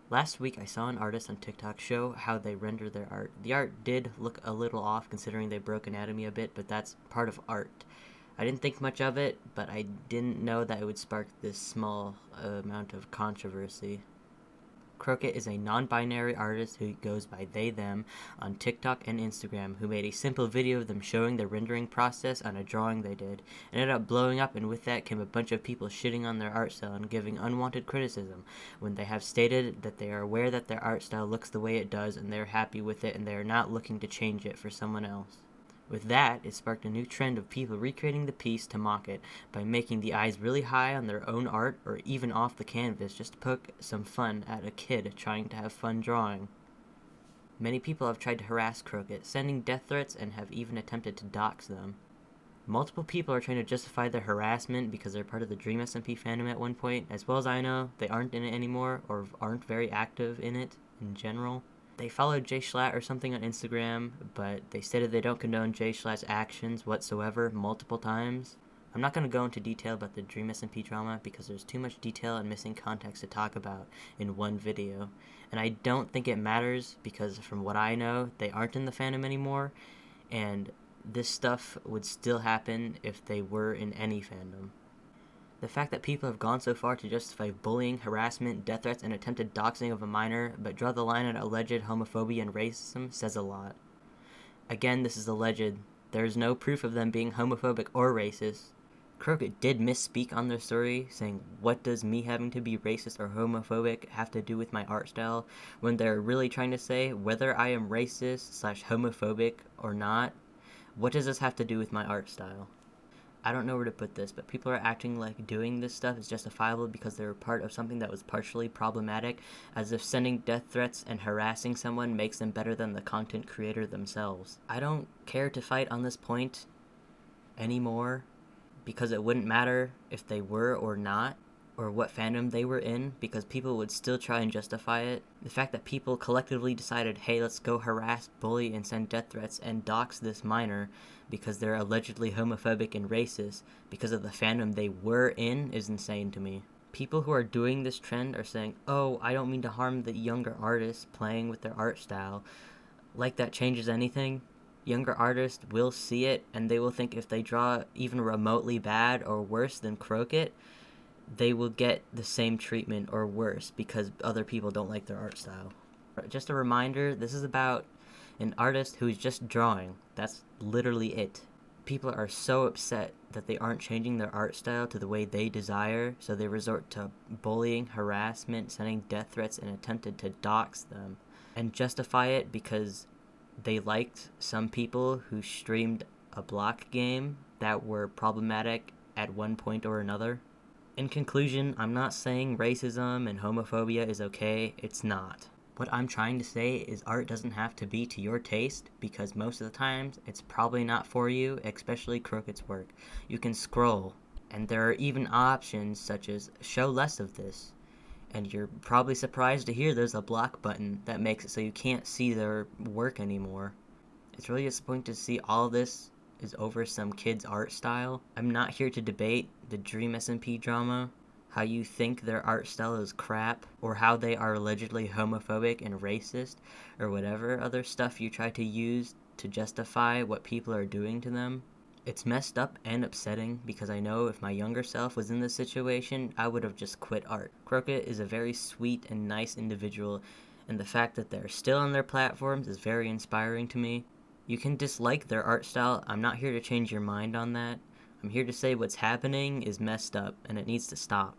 Last week I saw an artist on TikTok show how they render their art. The art did look a little off considering they broke anatomy a bit, but that's part of art. I didn't think much of it, but I didn't know that it would spark this small amount of controversy. Croaket is a non-binary artist who goes by they them on TikTok and Instagram, who made a simple video of them showing their rendering process on a drawing they did. It ended up blowing up, and with that came a bunch of people shitting on their art style and giving unwanted criticism when they have stated that they are aware that their art style looks the way it does and they're happy with it and they are not looking to change it for someone else. With that, it sparked a new trend of people recreating the piece to mock it by making the eyes really high on their own art or even off the canvas just to poke some fun at a kid trying to have fun drawing. Many people have tried to harass Croaket, sending death threats, and have even attempted to dox them. Multiple people are trying to justify their harassment because they're part of the Dream SMP fandom at one point. As well as I know, they aren't in it anymore or aren't very active in it in general. They followed Jay Schlatt or something on Instagram, but they stated they don't condone Jay Schlatt's actions whatsoever multiple times. I'm not going to go into detail about the Dream SMP drama because there's too much detail and missing context to talk about in one video. And I don't think it matters because from what I know, they aren't in the fandom anymore, and this stuff would still happen if they were in any fandom. The fact that people have gone so far to justify bullying, harassment, death threats, and attempted doxing of a minor, but draw the line at alleged homophobia and racism says a lot. Again, this is alleged. There is no proof of them being homophobic or racist. Croaket did misspeak on their story, saying, "What does me having to be racist or homophobic have to do with my art style?" when they're really trying to say, whether I am racist/homophobic or not, what does this have to do with my art style? I don't know where to put this, but people are acting like doing this stuff is justifiable because they're part of something that was partially problematic, as if sending death threats and harassing someone makes them better than the content creator themselves. I don't care to fight on this point anymore because it wouldn't matter if they were or not, or what fandom they were in, because people would still try and justify it. The fact that people collectively decided, hey, let's go harass, bully, and send death threats and dox this minor because they're allegedly homophobic and racist because of the fandom they were in is insane to me. People who are doing this trend are saying, oh, I don't mean to harm the younger artists playing with their art style. Like that changes anything? Younger artists will see it and they will think if they draw even remotely bad or worse than Croaket, they will get the same treatment or worse because other people don't like their art style. Just a reminder, this is about an artist who's just drawing. That's literally it. People are so upset that they aren't changing their art style to the way they desire, so they resort to bullying, harassment, sending death threats, and attempted to dox them, and justify it because they liked some people who streamed a block game that were problematic at one point or another. In conclusion, I'm not saying racism and homophobia is okay. It's not. What I'm trying to say is art doesn't have to be to your taste because most of the times it's probably not for you, especially Croaket's work. You can scroll, and there are even options such as show less of this. And you're probably surprised to hear there's a block button that makes it so you can't see their work anymore. It's really disappointing to see all this is over some kid's art style. I'm not here to debate the Dream SMP drama, how you think their art style is crap, or how they are allegedly homophobic and racist, or whatever other stuff you try to use to justify what people are doing to them. It's messed up and upsetting because I know if my younger self was in this situation, I would have just quit art. Croaket is a very sweet and nice individual, and the fact that they're still on their platforms is very inspiring to me. You can dislike their art style. I'm not here to change your mind on that. I'm here to say what's happening is messed up and it needs to stop.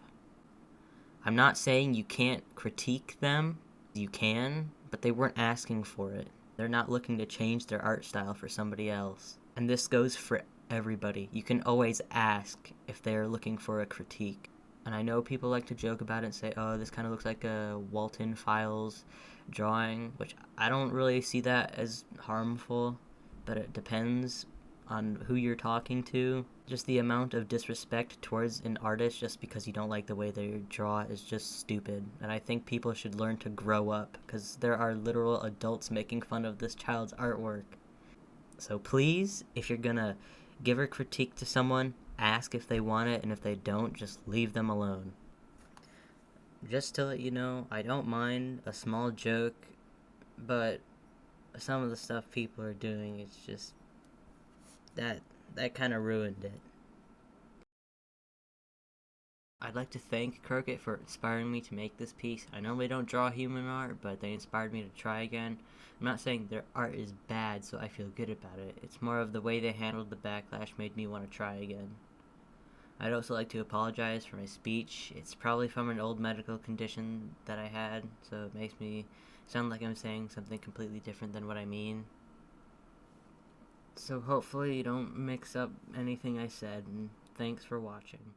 I'm not saying you can't critique them. You can, but they weren't asking for it. They're not looking to change their art style for somebody else. And this goes for everybody. You can always ask if they're looking for a critique. And I know people like to joke about it and say, oh, this kind of looks like a Walton Files drawing, which I don't really see that as harmful, but it depends on who you're talking to. Just the amount of disrespect towards an artist just because you don't like the way they draw is just stupid. And I think people should learn to grow up because there are literal adults making fun of this child's artwork. So please, if you're gonna give a critique to someone, ask if they want it, and if they don't, just leave them alone. Just to let you know, I don't mind a small joke, but some of the stuff people are doing, it's just that that kind of ruined it. I'd like to thank Croaket for inspiring me to make this piece. I normally don't draw human art, but they inspired me to try again. I'm not saying their art is bad, so I feel good about it. It's more of the way they handled the backlash made me want to try again. I'd also like to apologize for my speech. It's probably from an old medical condition that I had, so it makes me sound like I'm saying something completely different than what I mean. So hopefully you don't mix up anything I said, and thanks for watching.